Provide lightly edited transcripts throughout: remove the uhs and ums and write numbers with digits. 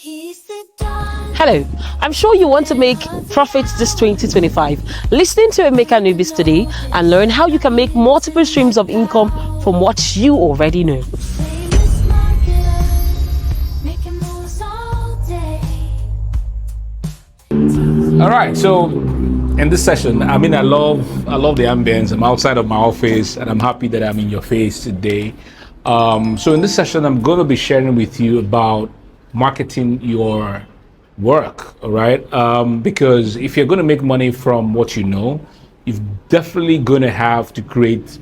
Hello, I'm sure you want to make profits this 2025. Listen to Emeka Newbies today and learn how you can make multiple streams of income from what you already know. All right, so in this session, I love the ambience. I'm outside of my office and I'm happy that I'm in your face today. So in this session, I'm going to be sharing with you about marketing your work, all right? Because if you're going to make money from what you know, you're definitely going to have to create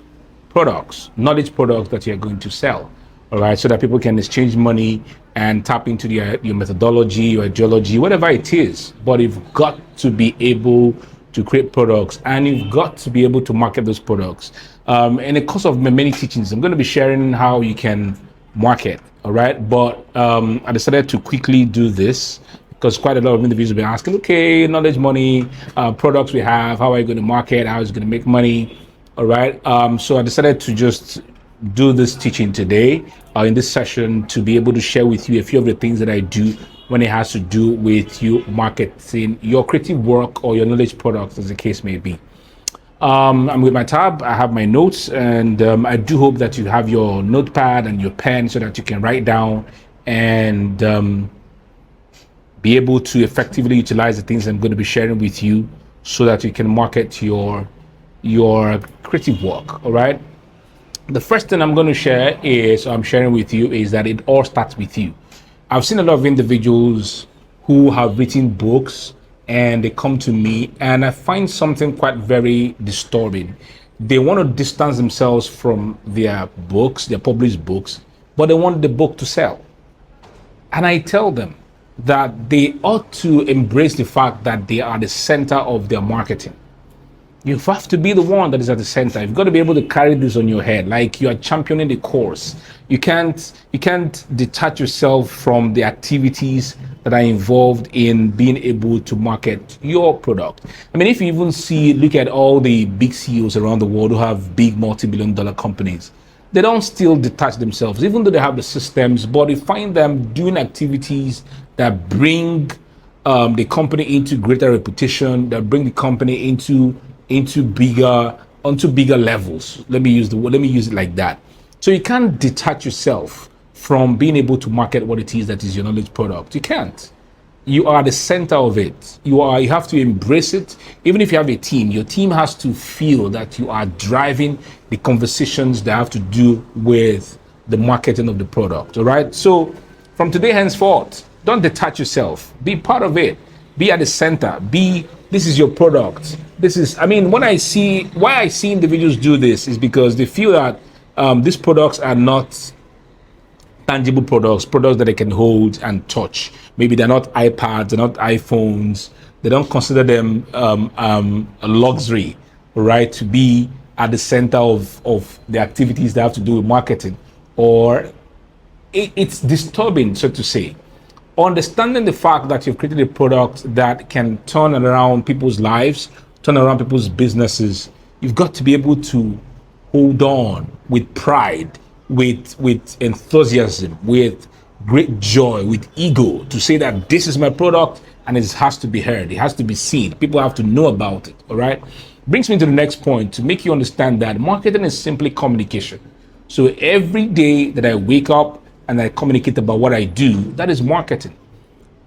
products, knowledge products that you're going to sell, all right? So that people can exchange money and tap into your methodology, your ideology, whatever it is. But you've got to be able to create products and you've got to be able to market those products. In the course of my many teachings, I'm going to be sharing how you can market, all right? But I decided to quickly do this because quite a lot of individuals have been asking, okay, knowledge, money, products we have, how are you going to market, how is it going to make money, all right? So I decided to just do this teaching today in this session to be able to share with you a few of the things that I do when it has to do with you marketing your creative work or your knowledge products, as the case may be. I'm with my tab, I have my notes, and I do hope that you have your notepad and your pen so that you can write down and be able to effectively utilize the things I'm going to be sharing with you so that you can market your creative work, all right? The first thing I'm going to share I'm sharing with you is that it all starts with you. I've seen a lot of individuals who have written books and they come to me and I find something quite very disturbing. They want to distance themselves from their books, their published books, but they want the book to sell. And I tell them that they ought to embrace the fact that they are the center of their marketing. You have to be the one that is at the center. You've got to be able to carry this on your head, like you are championing the cause. You can't detach yourself from the activities that are involved in being able to market your product. I mean, if you even look at all the big CEOs around the world who have big multi-billion-dollar companies, they don't still detach themselves, even though they have the systems, but you find them doing activities that bring the company into greater reputation, that bring the company onto bigger levels. Let me use it like that. So you can't detach yourself from being able to market what it is that is your knowledge product. You can't. You are the center of it. You have to embrace it. Even if you have a team, your team has to feel that you are driving the conversations that have to do with the marketing of the product. All right. So from today henceforth, don't detach yourself. Be part of it. Be at the center. This is your product. Why I see individuals do this is because they feel that these products are not tangible products that they can hold and touch. Maybe they're not iPads, they're not iPhones. They don't consider them a luxury, right? To be at the center of the activities that have to do with marketing. Or it's disturbing, so to say. Understanding the fact that you've created a product that can turn around people's lives, turn around people's businesses, you've got to be able to hold on with pride, with enthusiasm, with great joy, with ego to say that this is my product and it has to be heard, it has to be seen, people have to know about it, all right? Brings me to the next point to make you understand that marketing is simply communication. So every day that I wake up and I communicate about what I do, that is marketing.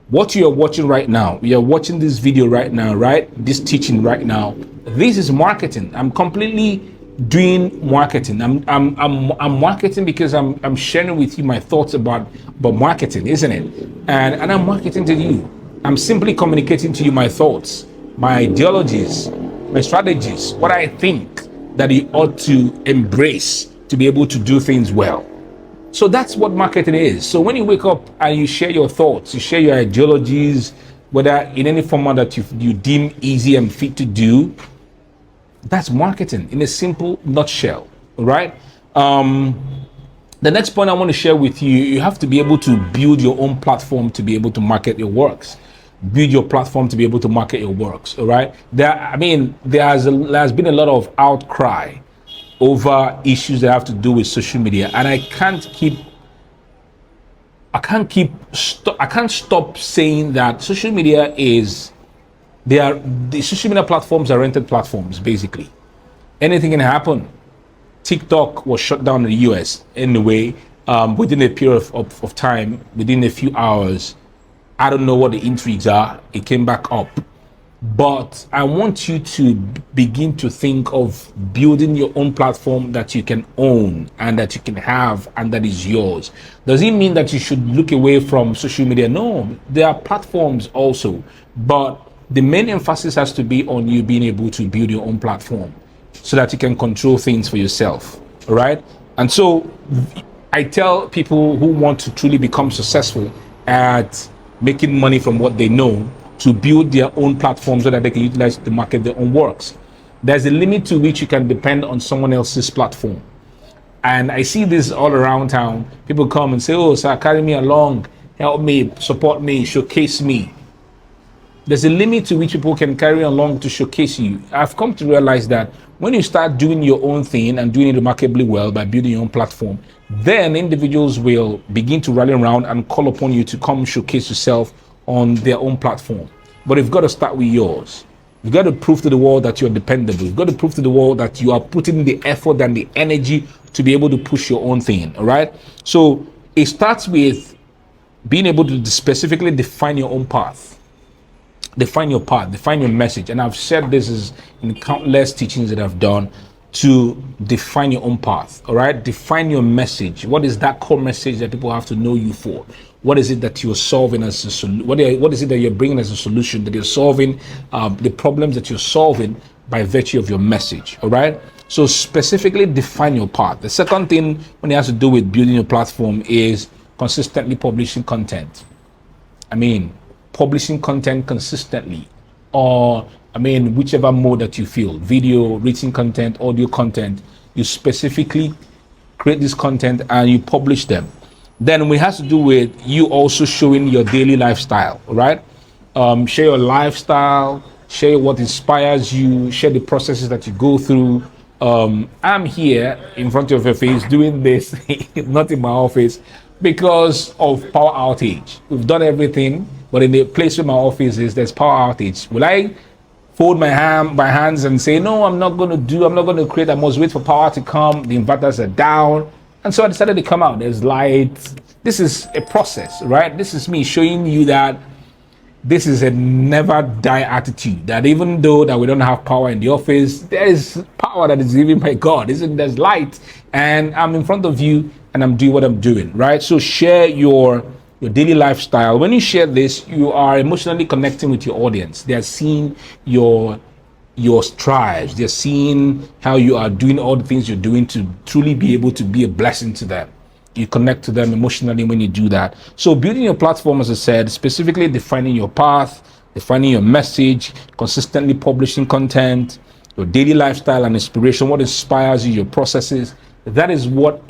What you are watching right now, you are watching this video right now, right? This teaching right now, this is marketing. I'm completely doing marketing. I'm marketing because I'm sharing with you my thoughts about marketing, isn't it? And I'm marketing to you. I'm simply communicating to you my thoughts, my ideologies, my strategies, what I think that you ought to embrace to be able to do things well. So that's what marketing is. So when you wake up and you share your thoughts, you share your ideologies, whether in any format that you deem easy and fit to do, that's marketing in a simple nutshell, right? The next point I want to share with you, you have to be able to build your own platform to be able to market your works. Build your platform to be able to market your works, all right? There has been a lot of outcry over issues that have to do with social media, and I can't keep I can't stop saying that social media is, the social media platforms are rented platforms, basically. Anything can happen. TikTok was shut down in the US anyway, within a period of time, within a few hours. I don't know what the intrigues are. It came back up. But I want you to begin to think of building your own platform that you can own and that you can have and that is yours. Does it mean that you should look away from social media? No, there are platforms also. But the main emphasis has to be on you being able to build your own platform so that you can control things for yourself. All right. And so I tell people who want to truly become successful at making money from what they know to build their own platform so that they can utilize to market their own works. There's a limit to which you can depend on someone else's platform. And I see this all around town. People come and say, oh, sir, carry me along, help me, support me, showcase me. There's a limit to which people can carry along to showcase you. I've come to realize that when you start doing your own thing and doing it remarkably well by building your own platform, then individuals will begin to rally around and call upon you to come showcase yourself on their own platform. But you've got to start with yours. You've got to prove to the world that you're dependable. You've got to prove to the world that you are putting the effort and the energy to be able to push your own thing. All right. So it starts with being able to specifically define your own path. Define your path, define your message. And I've said this is in countless teachings that I've done, to define your own path. All right. Define your message. What is that core message that people have to know you for? What is it that you're solving as a solution? What is it that you're bringing as a solution, that you're solving the problems that you're solving by virtue of your message? All right. So specifically define your path. The second thing when it has to do with building your platform is consistently publishing content. I mean, publishing content consistently, or whichever mode that you feel, video, written content, audio content, you specifically create this content and you publish them. Then it has to do with you also showing your daily lifestyle, right? Share your lifestyle, share what inspires you, share the processes that you go through. I'm here in front of your face doing this, not in my office, because of power outage. We've done everything, but in the place where my office is, there's power outage. Will I fold my hands and say, no, I'm not going to create, I must wait for power to come, the inverters are down? And so I decided to come out. There's light. This is a process, right? This is me showing you that this is a never die attitude, that even though that we don't have power in the office, there is power that is given by God. There's light, and I'm in front of you and I'm doing what I'm doing, right? So share your daily lifestyle. When you share this, you are emotionally connecting with your audience. They are seeing your strides. They're seeing how you are doing all the things you're doing to truly be able to be a blessing to them. You connect to them emotionally when you do that. So building your platform, as I said, specifically defining your path, defining your message, consistently publishing content, your daily lifestyle and inspiration, what inspires you, your processes. That is what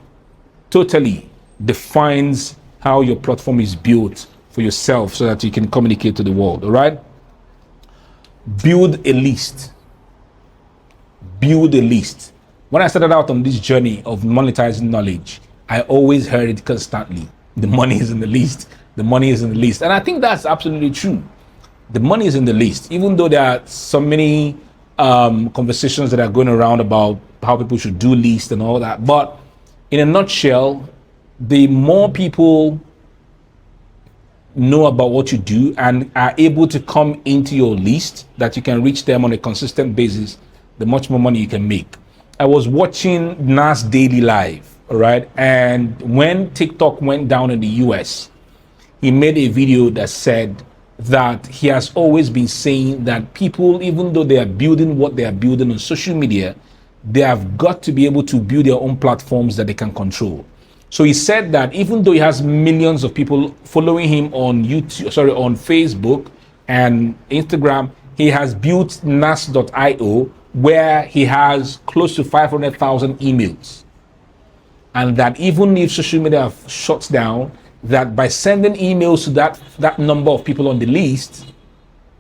totally defines how your platform is built for yourself so that you can communicate to the world. All right. Build a list. Build a list. When I started out on this journey of monetizing knowledge, I always heard it constantly. The money is in the list. The money is in the list. And I think that's absolutely true. The money is in the list, even though there are so many conversations that are going around about how people should do lists and all that. But in a nutshell, the more people know about what you do and are able to come into your list, that you can reach them on a consistent basis, the much more money you can make. I was watching Nas Daily Live, all right? And when TikTok went down in the US, he made a video that said that he has always been saying that people, even though they are building what they are building on social media, they have got to be able to build their own platforms that they can control. So he said that even though he has millions of people following him on on Facebook and Instagram, he has built nas.io, where he has close to 500,000 emails. And that even if social media shuts down, that by sending emails to that number of people on the list,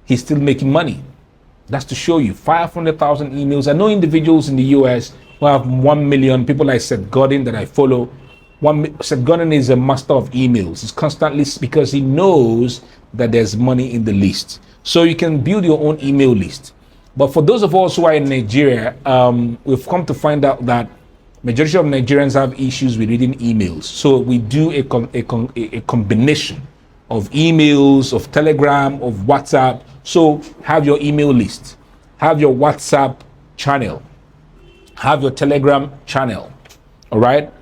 he's still making money. That's to show you 500,000 emails. I know individuals in the US who have 1 million, people like Seth Godin that I follow, Seth Godin is a master of emails. He's constantly, because he knows that there's money in the list. So you can build your own email list. But for those of us who are in Nigeria, we've come to find out that majority of Nigerians have issues with reading emails. So we do a combination of emails, of Telegram, of WhatsApp. So have your email list, have your WhatsApp channel, have your Telegram channel, all right?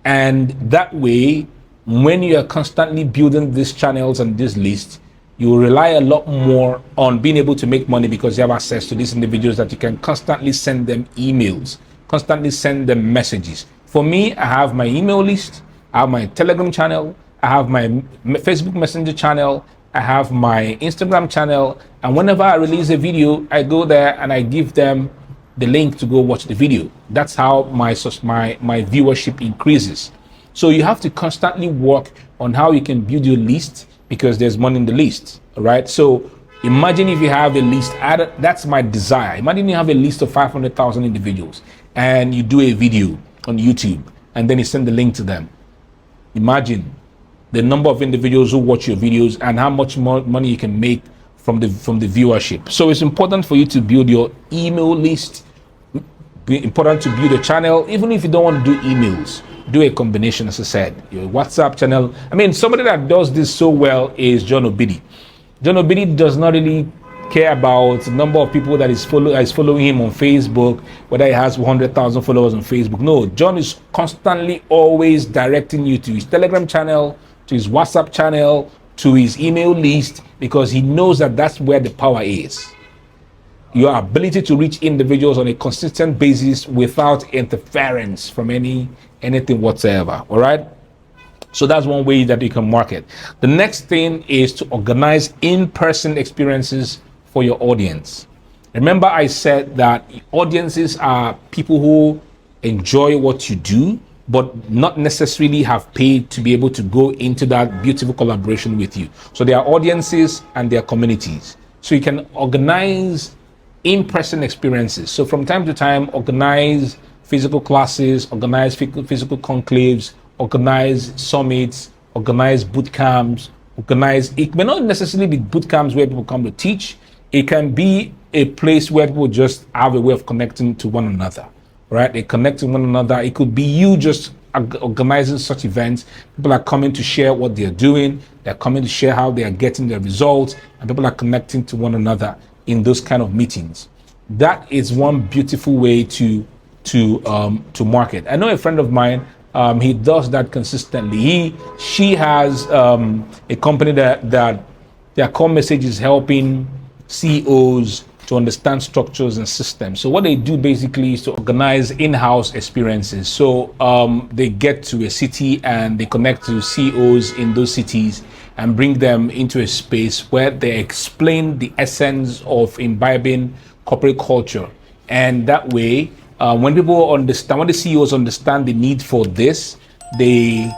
And that way, when you are constantly building these channels and this list, you will rely a lot more on being able to make money because you have access to these individuals that you can constantly send them emails, constantly send them messages. For me, I have my email list, I have my Telegram channel, I have my Facebook Messenger channel, I have my Instagram channel, and whenever I release a video, I go there and I give them the link to go watch the video. That's how my viewership increases. So you have to constantly work on how you can build your list because there's money in the list, all right? So imagine if you have a list, that's my desire. Imagine you have a list of 500,000 individuals and you do a video on YouTube and then you send the link to them. Imagine the number of individuals who watch your videos and how much more money you can make from the viewership. So it's important for you to build your email list. Important to build a channel, even if you don't want to do emails. Do a combination, as I said, your WhatsApp channel. I mean, somebody that does this so well is John Obidi. John Obidi does not really care about the number of people that is following him on Facebook, whether he has 100,000 followers on Facebook. No, John is constantly always directing you to his Telegram channel, to his WhatsApp channel, to his email list, because he knows that that's where the power is. Your ability to reach individuals on a consistent basis without interference from anything whatsoever. All right. So that's one way that you can market. The next thing is to organize in-person experiences for your audience. Remember, I said that audiences are people who enjoy what you do, but not necessarily have paid to be able to go into that beautiful collaboration with you. So there are audiences and there are communities. So you can organize in-person experiences. So from time to time, organize physical classes, organize physical conclaves, organize summits, organize boot camps, it may not necessarily be boot camps where people come to teach. It can be a place where people just have a way of connecting to one another, right? They connect to one another. It could be you just organizing such events. People are coming to share what they're doing. They're coming to share how they are getting their results, and people are connecting to one another in those kind of meetings. That is one beautiful way to market. I know a friend of mine, he does that consistently. She has a company that their core message is helping CEOs to understand structures and systems. So what they do basically is to organize in-house experiences. So they get to a city and they connect to CEOs in those cities and bring them into a space where they explain the essence of imbibing corporate culture. And that way, when people understand, when the CEOs understand the need for this, they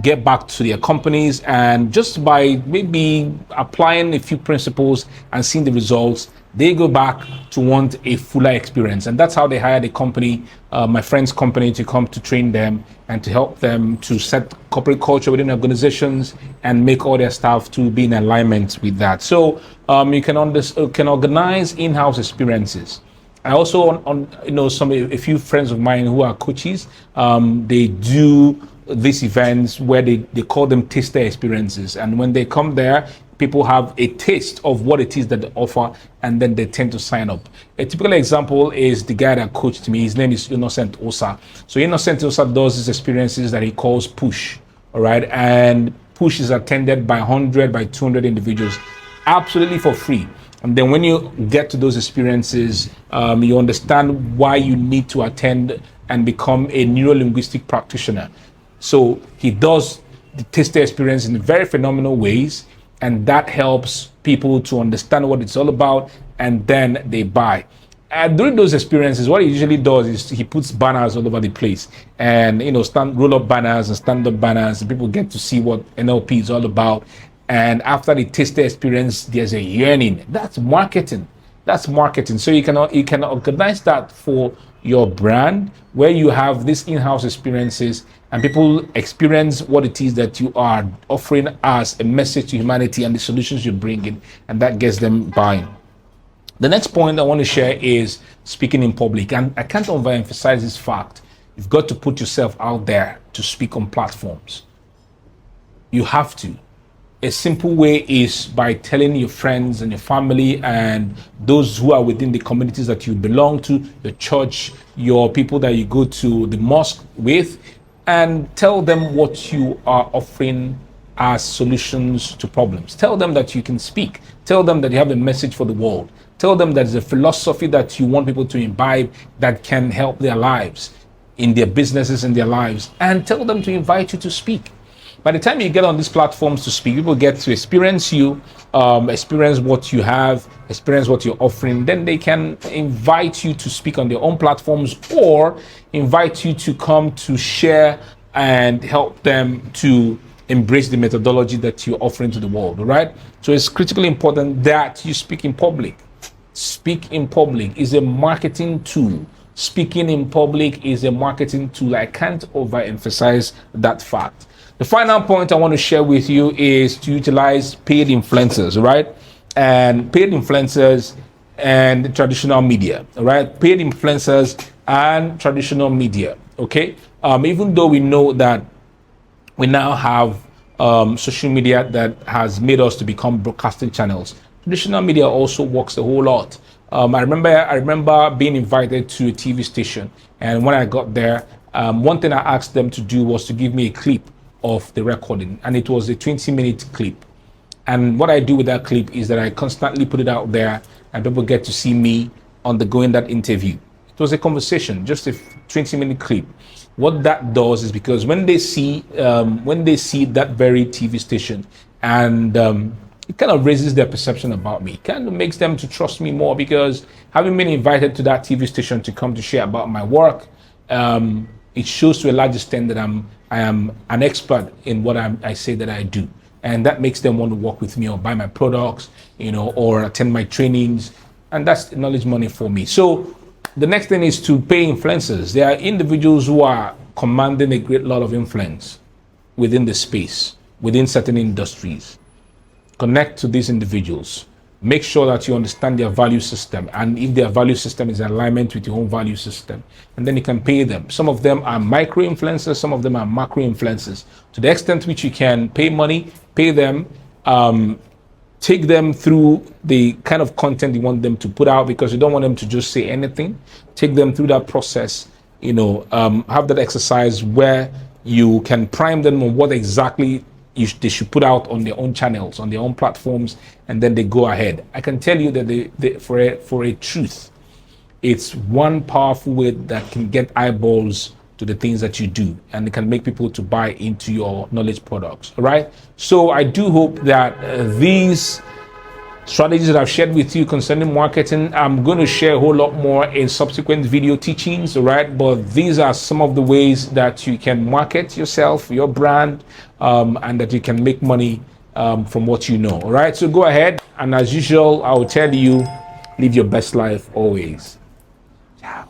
get back to their companies, and just by maybe applying a few principles and seeing the results, they go back to want a fuller experience. And that's how they hired a company, my friend's company, to come to train them and to help them to set corporate culture within organizations and make all their staff to be in alignment with that. So you can organize in-house experiences. I also, a few friends of mine who are coaches, they do these events where they call them taster experiences. And when they come there, people have a taste of what it is that they offer, and then they tend to sign up. A typical example is the guy that coached me. His name is Innocent Osa. So Innocent Osa does these experiences that he calls push, all right? And push is attended by 100, by 200 individuals, absolutely for free. And then when you get to those experiences, you understand why you need to attend and become a neuro-linguistic practitioner. So he does the taster experience in very phenomenal ways, and that helps people to understand what it's all about, and then they buy. And during those experiences, what he usually does is he puts banners all over the place, and roll up banners and stand up banners, and people get to see what NLP is all about. And after the taster experience, there's a yearning. That's marketing. That's marketing. So you can organize that for your brand, where you have these in-house experiences and people experience what it is that you are offering as a message to humanity and the solutions you bring in, and that gets them buying. The next point I want to share is speaking in public. And I can't overemphasize this fact. You've got to put yourself out there to speak on platforms. You have to. A simple way is by telling your friends and your family and those who are within the communities that you belong to, your church, your people that you go to the mosque with, and tell them what you are offering as solutions to problems. Tell them that you can speak. Tell them that you have a message for the world. Tell them that there's a philosophy that you want people to imbibe that can help their lives, in their businesses, in their lives, and tell them to invite you to speak. By the time you get on these platforms to speak, people get to experience you, experience what you have, experience what you're offering. Then they can invite you to speak on their own platforms, or invite you to come to share and help them to embrace the methodology that you're offering to the world, all right? So it's critically important that you speak in public. Speak in public is a marketing tool. Speaking in public is a marketing tool. I can't overemphasize that fact. The final point I want to share with you is to utilize paid influencers, right? And paid influencers and traditional media, right? Paid influencers and traditional media, okay? Even though we know that we now have social media that has made us to become broadcasting channels, traditional media also works a whole lot. I remember being invited to a TV station, and when I got there, one thing I asked them to do was to give me a clip of the recording, and it was a 20-minute clip. And what I do with that clip is that I constantly put it out there, and people get to see me undergoing that interview. It was a conversation, just a 20-minute clip. What that does is, because when they see that very TV station, and it kind of raises their perception about me. It kind of makes them to trust me more, because having been invited to that TV station to come to share about my work, it shows to a large extent that I am an expert in what I say that I do. And that makes them want to work with me or buy my products, or attend my trainings. And that's knowledge money for me. So the next thing is to pay influencers. There are individuals who are commanding a great lot of influence within the space, within certain industries. Connect to these individuals. Make sure that you understand their value system, and if their value system is in alignment with your own value system, and then you can pay them. Some of them are micro influencers, some of them are macro influencers. To the extent which you can pay money, pay them, take them through the kind of content you want them to put out, because you don't want them to just say anything. Take them through that process, have that exercise where you can prime them on what exactly they should put out on their own channels, on their own platforms, and then they go ahead. I can tell you that for a truth, it's one powerful way that can get eyeballs to the things that you do, and it can make people to buy into your knowledge products. All right. So I do hope that these strategies that I've shared with you concerning marketing, I'm going to share a whole lot more in subsequent video teachings, all right? But these are some of the ways that you can market yourself, your brand, and that you can make money from what you know, all right? So go ahead, and as usual, I will tell you, live your best life always. Ciao.